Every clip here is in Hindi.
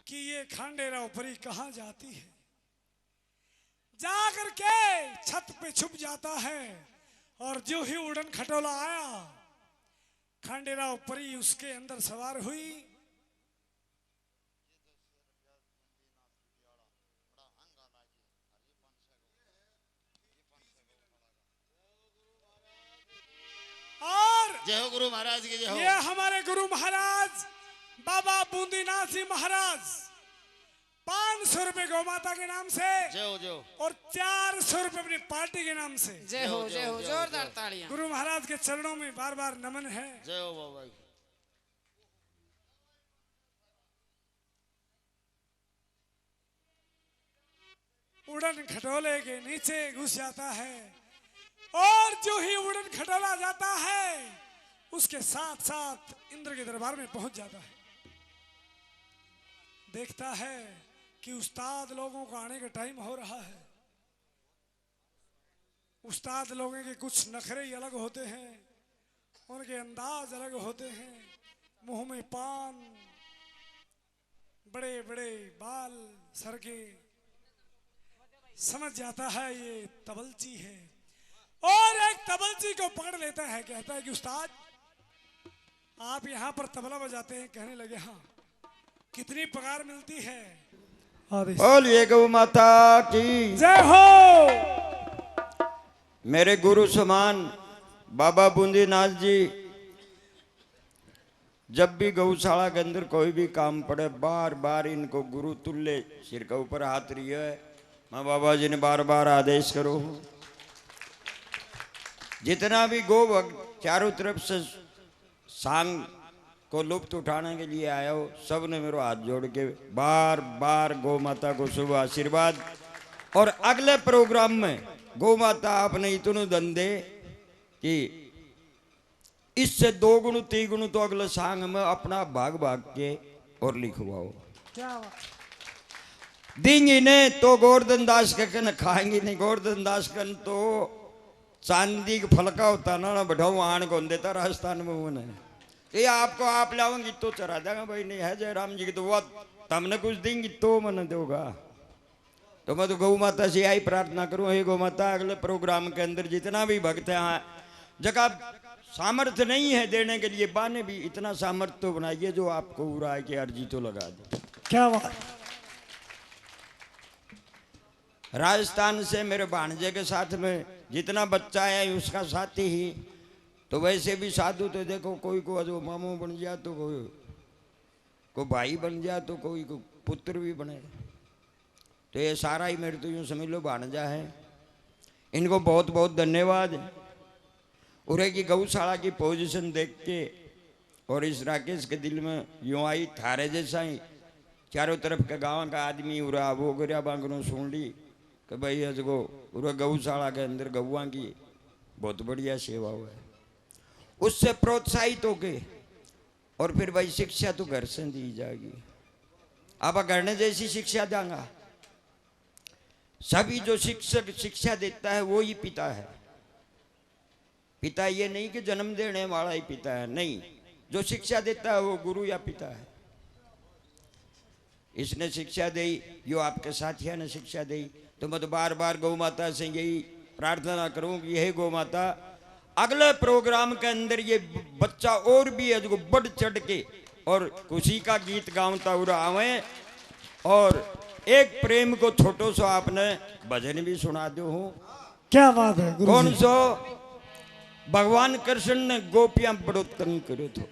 कि ये खांडेरा ऊपरी कहाँ जाती है। जाकर के छत पे छुप जाता है और जो ही उड़न खटोला आया, खांडेरा ऊपरी उसके अंदर सवार हुई। और जय हो गुरु महाराज की जय हो। ये हमारे गुरु महाराज बाबा बूंदीनाथ जी महाराज 500 रुपए गौ माता के नाम से जय हो जय हो। और 400 रुपए अपनी पार्टी के नाम से जय हो जोरदार तालियां। गुरु महाराज के चरणों में बार बार नमन है। जय हो बाबा। उड़न खटोले के नीचे घुस जाता है और जो ही उड़न खटोला जाता है उसके साथ साथ इंद्र के दरबार में पहुंच जाता है। देखता है कि उस्ताद लोगों का आने का टाइम हो रहा है। उस्ताद लोगों के कुछ नखरे ही अलग होते हैं, उनके अंदाज अलग होते हैं। मुंह में पान, बड़े बड़े बाल, सर के, समझ जाता है ये तबलची है और एक तबलची को पकड़ लेता है। कहता है कि उस्ताद आप यहाँ पर तबला बजाते हैं। कहने लगे हाँ, कितनी पगार मिलती है? बोलिए गौ माता की जय हो। मेरे गुरु समान बाबा बूंदीनाथ जी जब भी गौशाला के अंदर कोई भी काम पड़े बार बार इनको गुरु तुल्य सिर के ऊपर हाथ रियो है। माँ बाबा जी ने बार बार आदेश करो, जितना भी गो चारों तरफ से सांग को लुप्त उठाने के लिए आया हो, सब ने मेरे हाथ जोड़ के बार बार गौ माता को शुभ आशीर्वाद। और अगले प्रोग्राम में गौ माता आपने इतने धन दे कि इससे 2 गुण 3 गुण तो अगले सांग में अपना भाग भाग के और लिखवाओ। देंगे ने तो गोवर्धन दास के कन खाएंगे नहीं। गोवर्धन दास कन तो चांदी का फलका होता ना बढ़ाऊ आन को देता राजस्थान में। वो नहीं ये आपको आप लाओगे तो चढ़ा देगा भाई। नहीं है जयराम जी की तो वो तमने कुछ देंगी तो मन दोगा। तो मैं तो गौ माता से यही प्रार्थना करूं, हे गौ माता अगले प्रोग्राम के अंदर जितना भी भक्त है जगह सामर्थ्य नहीं है देने के लिए, बाने भी इतना सामर्थ्य तो बनाइए जो आपको उड़ा है कि अर्जी तो लगा दे। क्या बात। राजस्थान से मेरे भांजे के साथ में जितना बच्चा है उसका साथी ही। तो वैसे भी साधु तो देखो कोई को जो मामू बन जाए तो कोई भाई बन जाए तो कोई को पुत्र भी बने। तो ये सारा ही मेरे तो यूँ समझ लो भांजा है। इनको बहुत बहुत धन्यवाद। उरे की गौशाला की पोजीशन देख के और इस राकेश के दिल में यूँ आई थारे जैसा ही चारों तरफ के गाँव का आदमी उरा वो गिरा बांगनों सुन ली कि भाई अजगो उरा गौशाला के अंदर गौआ की बहुत बढ़िया सेवा हुआ है। उससे प्रोत्साहित होके और फिर भाई शिक्षा तो घर से दी जाएगी। अब घर ने जैसी शिक्षा देंगा, सभी जो शिक्षक शिक्षा देता है वो ही पिता है। पिता ये नहीं कि जन्म देने वाला ही पिता है, नहीं, जो शिक्षा देता है वो गुरु या पिता है। इसने शिक्षा दी, यो आपके साथिया ने शिक्षा दी। तो मैं तो बार बार गौ माता से यही प्रार्थना करूं कि यही गौ माता अगले प्रोग्राम के अंदर ये बच्चा और भी है जो बढ़ चढ़ के और खुशी का गीत गावता हुआ आवे। और एक प्रेम को छोटो सो आपने भजन भी सुना दो हो। क्या बात है गुरु कौन सो? भगवान कृष्ण ने गोपियां बड़ो तंग करो तो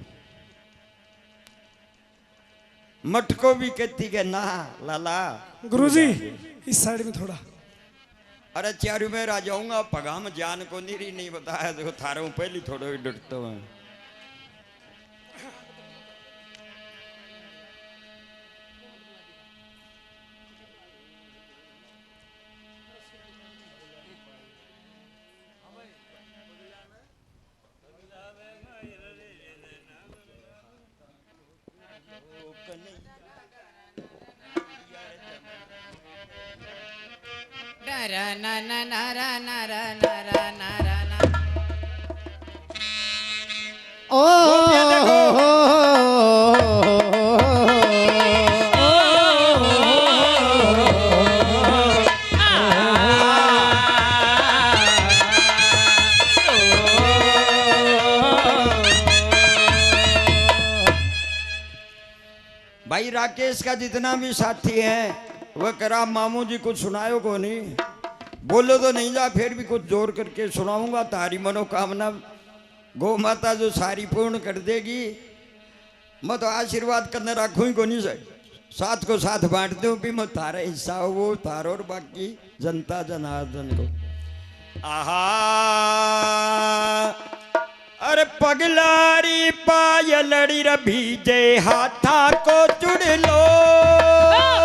मठ को भी कहती के ना लाला। गुरुजी इस साइड में थोड़ा। अरे चारू में आ जाऊंगा पगाम जान को निरी नहीं बताया देखो थारों पहली थोड़ा ही डरता हूँ। ओ भाई राकेश का जितना भी साथी है वह करा मामू जी कुछ सुनायो को नहीं, बोलो तो नहीं जा, फिर भी कुछ जोर करके सुनाऊंगा। तारी मनोकामना गौ माता जो सारी पूर्ण कर देगी। मैं तो आशीर्वाद करने रखूँ ही को नहीं सही, साथ को साथ बांट दूं भी मैं तारा हिस्सा हो वो तारो और बाकी जनता जनार्दन को। आहा अरे पगलारी पायलड़ी रे भीजे हाथा को चुड़ लो,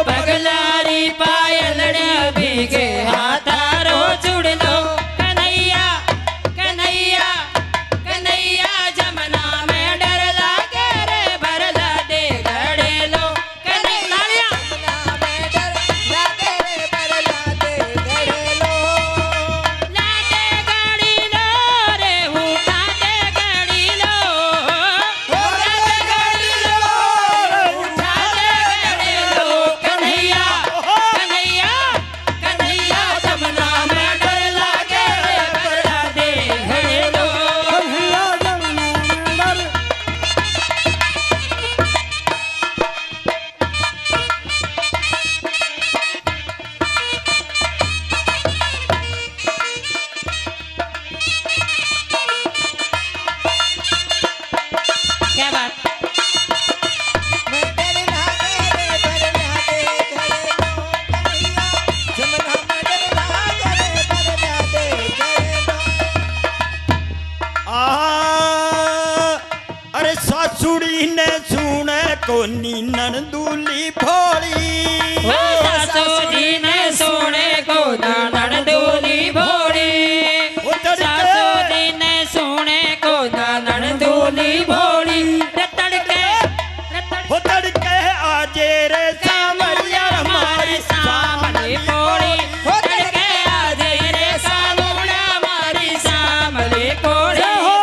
पगलारी पायलड़ी भीगे हाथारो चुड़ लो। कन्हैया कन्हैया कन्हैया जमुना में डर लागे रे भरला दे घड़े लो। कन्हैया जमुना में डर लागे रे भरला दे घड़े लो। लागे गाड़ी लो रे उठा दे गाड़ी लो, लागे गाड़ी लो रे उठा दे गाड़ी लो। कन्हैया कन्हैया कन्हैया जमुना में डर लागे रे भरला दे घड़े लो। कन्हैया जमुना में डर। क्या बात? अरे सासुड़ी ने सुने को नीनन दूली भोली, सासुरी ने सोने को नानन दूली भोली। सासुरी ने सोने को नानन दूली भोली। रतड़के हो तड़के आजे रे सामरिया हमारे सामने कोड़ी। तड़के आजे रे सामने हमारी सामने कोड़ी। ओ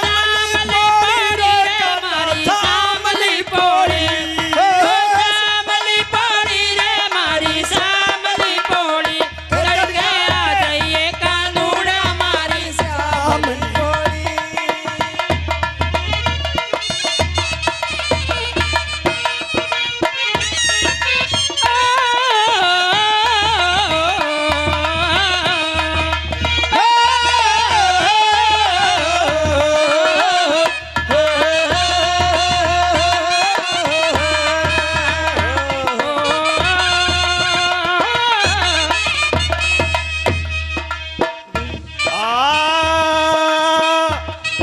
सामने कोड़ी रे हमारी सामने कोड़ी। ओ सामने कोड़ी रे हमारी सामने कोड़ी। तड़के आ जाइए कानूड़ा हमारी सामने कोड़ी।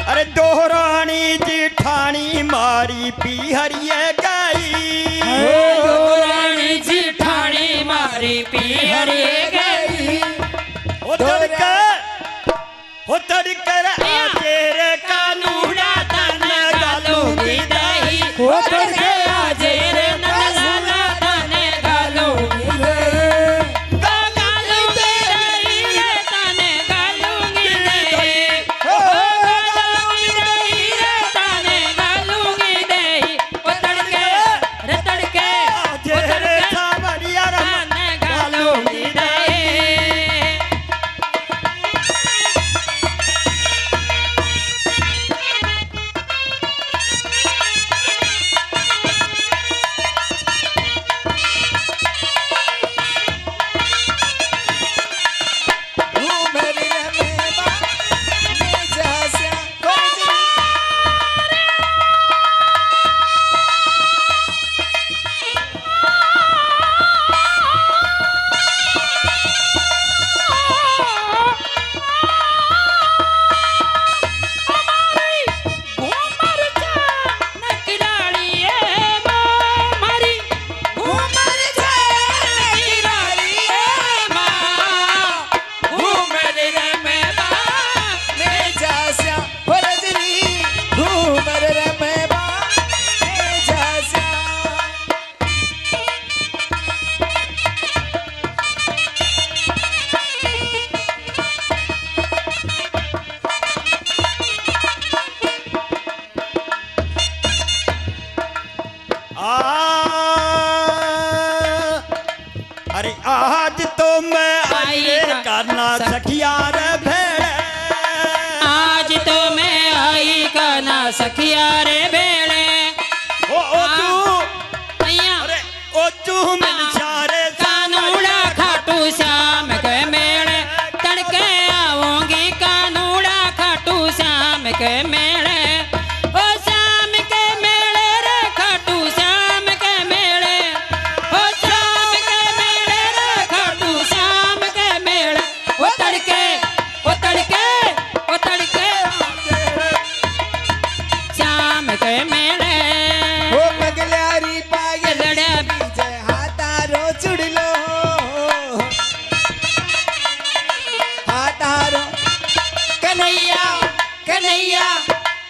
अरे दोहरानी जिठानी मारी पीहरिए गई, रानी जिठानी मारी पीहरे गई। हो तड़के आजे रे कानूड़ा तन गालूंगी दही। हो तड़के आजे रे नंदलाला तने गालूंगी दही। गालूंगी दही रे तने गालूंगी दही। हो गालूंगी दही रे तने गालूंगी दही। हो तड़के रे तड़के आजे रे सामरिया तने गालूंगी दही। अरे आज तो मैं आई करना सखिया रे भेड़े, आज तो मैं आई का ना सखिया रे भेड़े। ओ तू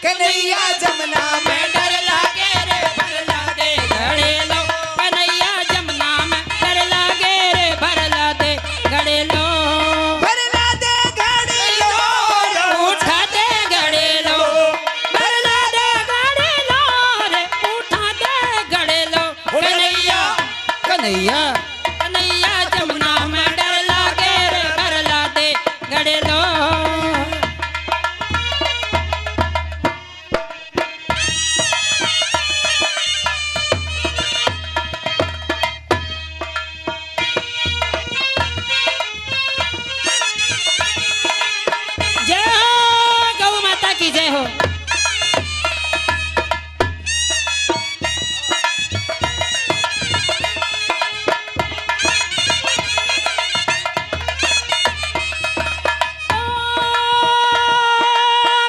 कन्हैया जमुना में डर लागे रे भर ला दे घड़े लो कन्हैया जमुना में डर लागे रे भर ला दे घड़े लो भरला दे घड़ी लो उठा दे घड़े लो भर ला दे घड़े लो रे उठा दे घड़े लो कन्हैया कन्हैया कन्हैया जमुना में डर लागे रे भर ला दे घड़े लो जय हो गौ माता की जय हो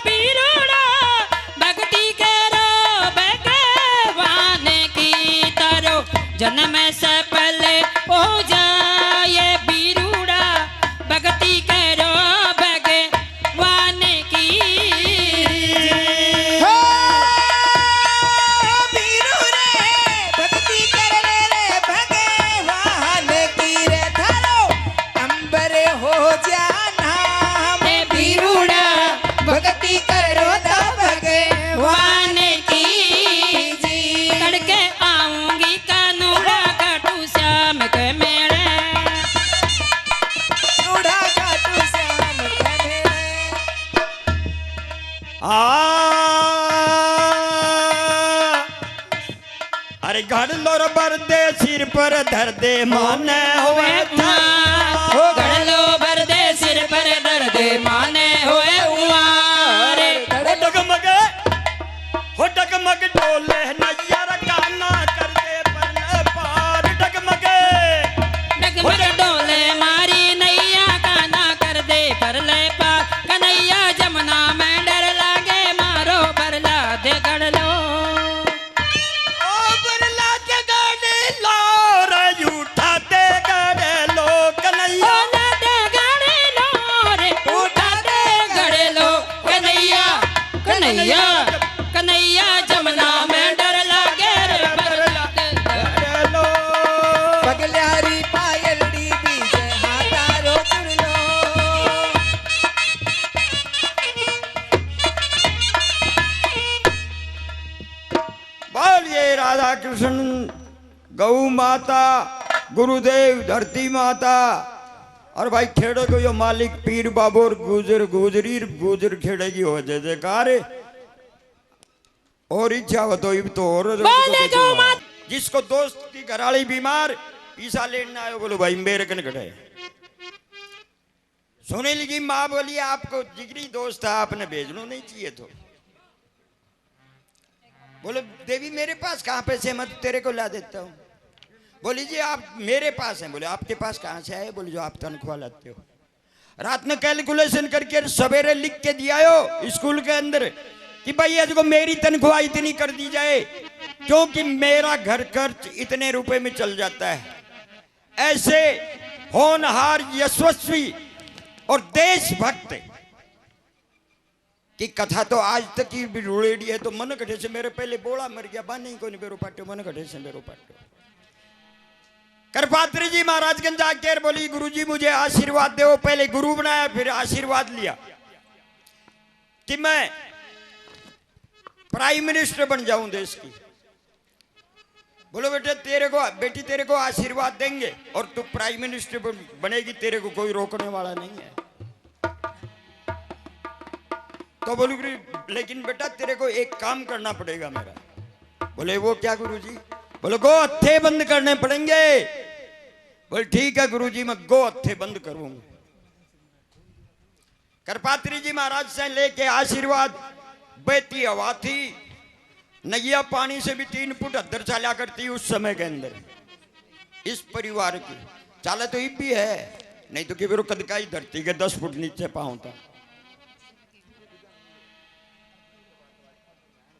बीरूड़ा भक्ति करो भगवान की तरो जन्म से पहले हो जाए बीरूड़ा भक्ति करो भगवान की हो बीरू रे भक्ति कर रे भगवान की रे धरो अंबर हो जाना हे बीरूड़ा भक्ति करो तो भगवान वान की जी तड़के आऊंगी कानूड़ा काटू श्याम के मेड़े उड़ा का तू श्याम कहे आ अरे घड़ लोर बर दे सिर पर धर दे माने हुए हो गड़लो भर दे सिर पर दर्द माने हुए उवारे हो डगमग डोले नैया गाना कर दे परले पार डगमगे डगमग डोले मारी नैया काना कर दे परले पार कन्हैया जमुना में डर लागे मारो भरला दे गड़लो ओ बरला के गाने लो रे उठा दे गाने लो कन्हैया उठा दे गड़े लो रे उठा दे गड़े लो कन्हैया कन्हैया कन्हैया जमुना में डर लागे रे भरला दे गाने लो पगल्यारी पायलड़ी बीजे हाथारो चुन लो बोलिए राधा कृष्ण गौ माता गुरुदेव धरती माता और भाई खेड़े को यो मालिक पीर बाबोर गुजर गुजरी गुजर खेड़े की हो जय जयकार और इच्छा हो तो इब तो और बोले गौ माता जिसको दोस्त की घराली बीमार पीसा लेना आयो बोलो भाई मेरे कन घटे सुनील की माँ बोली आपको जिगरी दोस्त था आपने भेजना नहीं चाहिए तो बोले देवी मेरे पास कहाँ पैसे मैं तो तेरे को ला देता हूँ बोली जी आप मेरे पास हैं बोले आपके पास कहाँ से आए बोले जो आप तनख्वाह लाते हो रात में कैलकुलेशन करके सवेरे लिख के दिया हो स्कूल के अंदर कि भाई आज को मेरी तनख्वाह इतनी कर दी जाए क्योंकि मेरा घर खर्च इतने रुपए में चल जाता है ऐसे होनहार यशस्वी और देशभक्त की कथा तो आज तक की भी रुड़ेड़ी है तो मन कटे से मेरे पहले बोला मर गया बा नहीं कोई बेरो पाटो मन कटे से मेरो पाटो करपात्री जी महाराजगंज जाकर बोली गुरुजी मुझे आशीर्वाद दो पहले गुरु बनाया फिर आशीर्वाद लिया कि मैं प्राइम मिनिस्टर बन जाऊं देश की बोलो बेटे बेटी तेरे को आशीर्वाद देंगे और तू प्राइम मिनिस्टर बनेगी तेरे को कोई रोकने वाला नहीं है तो बोलू लेकिन बेटा तेरे को एक काम करना पड़ेगा मेरा बोले वो क्या गुरुजी बोले गो हत्थे बंद करने पड़ेंगे बोले ठीक है गुरुजी मैं गो हत्थे बंद करूंगा करपात्री जी महाराज से लेके आशीर्वाद बहती हवा थी नैया पानी से भी 3 फुट अद्धर चला करती उस समय के अंदर इस परिवार की चाला तो इब भी है नहीं तो कि कद का ही धरती के 10 फुट नीचे पाऊं था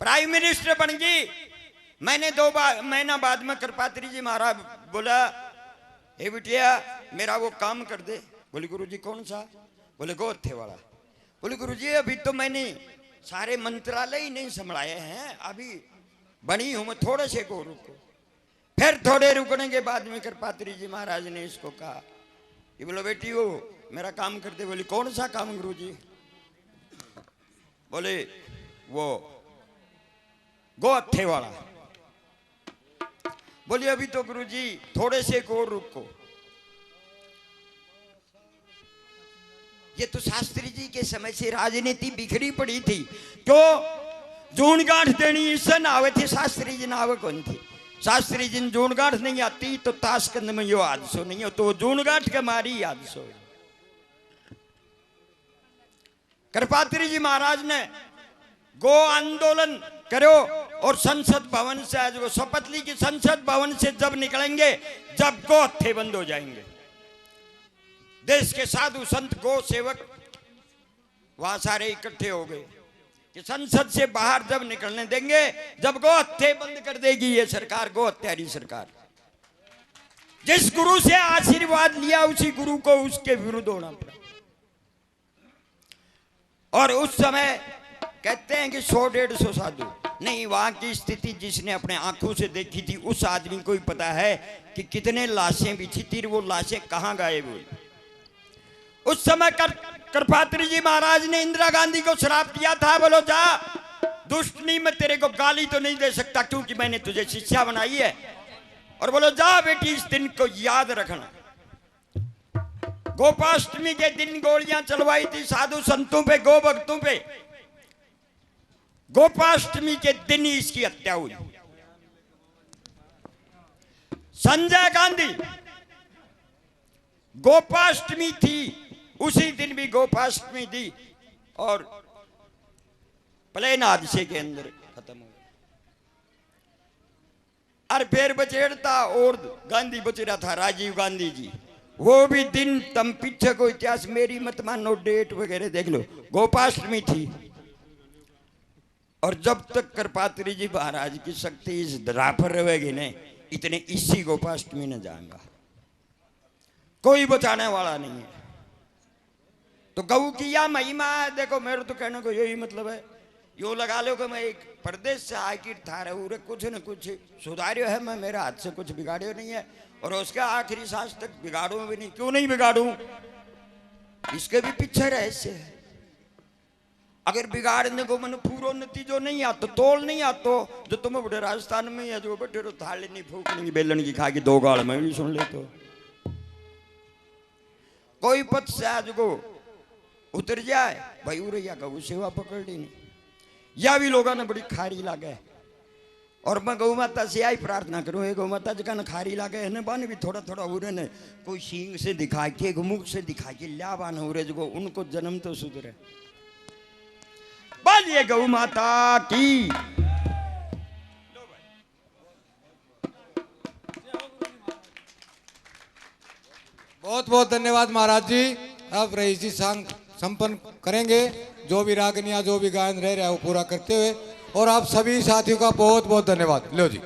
प्राइम मिनिस्टर बन गई मैंने 2 महीना बाद में करपात्री जी महाराज बोला हे बिटिया मेरा वो काम कर दे बोले गुरुजी कौन सा बोले गोथे वाला बोले गुरुजी अभी तो मैंने सारे मंत्रालय ही नहीं संभलाए हैं, अभी बनी हूं मैं, थोड़े से को रुको। फिर थोड़े रुकने के बाद में कृपात्री जी महाराज ने इसको कहा कि बोलो बेटी हो मेरा काम करते। बोली कौन सा काम गुरुजी? बोले वो गोहत्थे वाला। बोली अभी तो गुरुजी थोड़े से को रुको। ये तो शास्त्री जी के समय से राजनीति बिखरी पड़ी थी, क्यों जून गांठ देनी इससे ना आवे थे, शास्त्री जी ना आवे कौन थी? शास्त्री जी जून गांठ नहीं आती तो ताशकंद में यो हादसो नहीं हो, तो जून गांठ के मारी हादसो। कृपात्री जी महाराज ने गो आंदोलन करो और संसद भवन से, आज वो शपथ ली कि संसद भवन से जब निकलेंगे जब गो हत्थे बंद हो जाएंगे। देश के साधु संत गो सेवक वहां सारे इकट्ठे हो गए कि संसद से बाहर जब निकलने देंगे जब गो हत्थे बंद कर देगी ये सरकार, गो हत्यारी सरकार। जिस गुरु से आशीर्वाद लिया उसी गुरु को उसके विरुद्ध होना पड़ा। और उस समय कहते हैं कि 100-150 साधु नहीं, वहां की स्थिति जिसने अपने आंखों से देखी थी उस आदमी को ही पता है कि कितने लाशें बिछी थी, वो लाशें कहां गायब हुई। उस समय कृपात्री जी महाराज ने इंदिरा गांधी को श्राप दिया था, बोलो जा दुष्टनी में तेरे को गाली तो नहीं दे सकता क्योंकि मैंने तुझे शिष्या बनाई है, और बोलो जा बेटी इस दिन को याद रखना। गोपाष्टमी के दिन गोलियां चलवाई थी साधु संतों पे, गो भक्तों पे। गोपाष्टमी के दिन ही इसकी हत्या हुई। संजय गांधी गोपाष्टमी थी, उसी दिन भी गोपाष्टमी थी और प्लेन हादसे के अंदर खत्म हो गया। और फिर बचेड़ता और गांधी बच रहा था, राजीव गांधी जी, वो भी दिन तम पीछे को इतिहास मेरी मत मानो, डेट वगैरह देख लो, गोपाष्टमी थी। और जब तक कृपात्री जी महाराज की शक्ति इस धरा पर रहेगी नहीं, इतने इसी गोपाष्टमी न जाएगा, कोई बचाने वाला नहीं है। तो गऊ की या महिमा है। देखो मेरे तो कहने को यही मतलब है, यो लगा लो कि मैं एक प्रदेश से आखिर था रहे कुछ न कुछ सुधारियो है, मैं मेरे हाथ से कुछ बिगाड़ियो नहीं है, और उसका आखिरी सांस तक बिगाड़ू भी नहीं। क्यों नहीं बिगाड़ू? इसके भी पीछे रहस्य है। अगर बिगाड़ने को मन पूरा नतीजो नहीं आतो, तोल नहीं आतो, जो तुम्हें बड़े राजस्थान में है जो बैठे थाली नहीं फूकने बेलन की खा के दो गाल में नहीं सुन ले, तो कोई पथ से आज को उतर जाए भाई उरे या गौ सेवा पकड़ ली नहीं, या भी लोगों ने बड़ी खारी लागे। और मैं गौ माता से आई प्रार्थना करूँ, गौ माता जी का न खारी लागे है बान भी थोड़ा थोड़ा उरे ने कोई सींग से दिखा के मुख से दिखा के ल्या बान उरे जो उनको जन्म तो सुधरे। बोलिए गौ माता की। बहुत बहुत धन्यवाद महाराज जी। अब रईस जी सांग संपन्न करेंगे, जो भी रागनिया जो भी गायन रह रहा है वो पूरा करते हुए। और आप सभी साथियों का बहुत बहुत धन्यवाद। लो जी।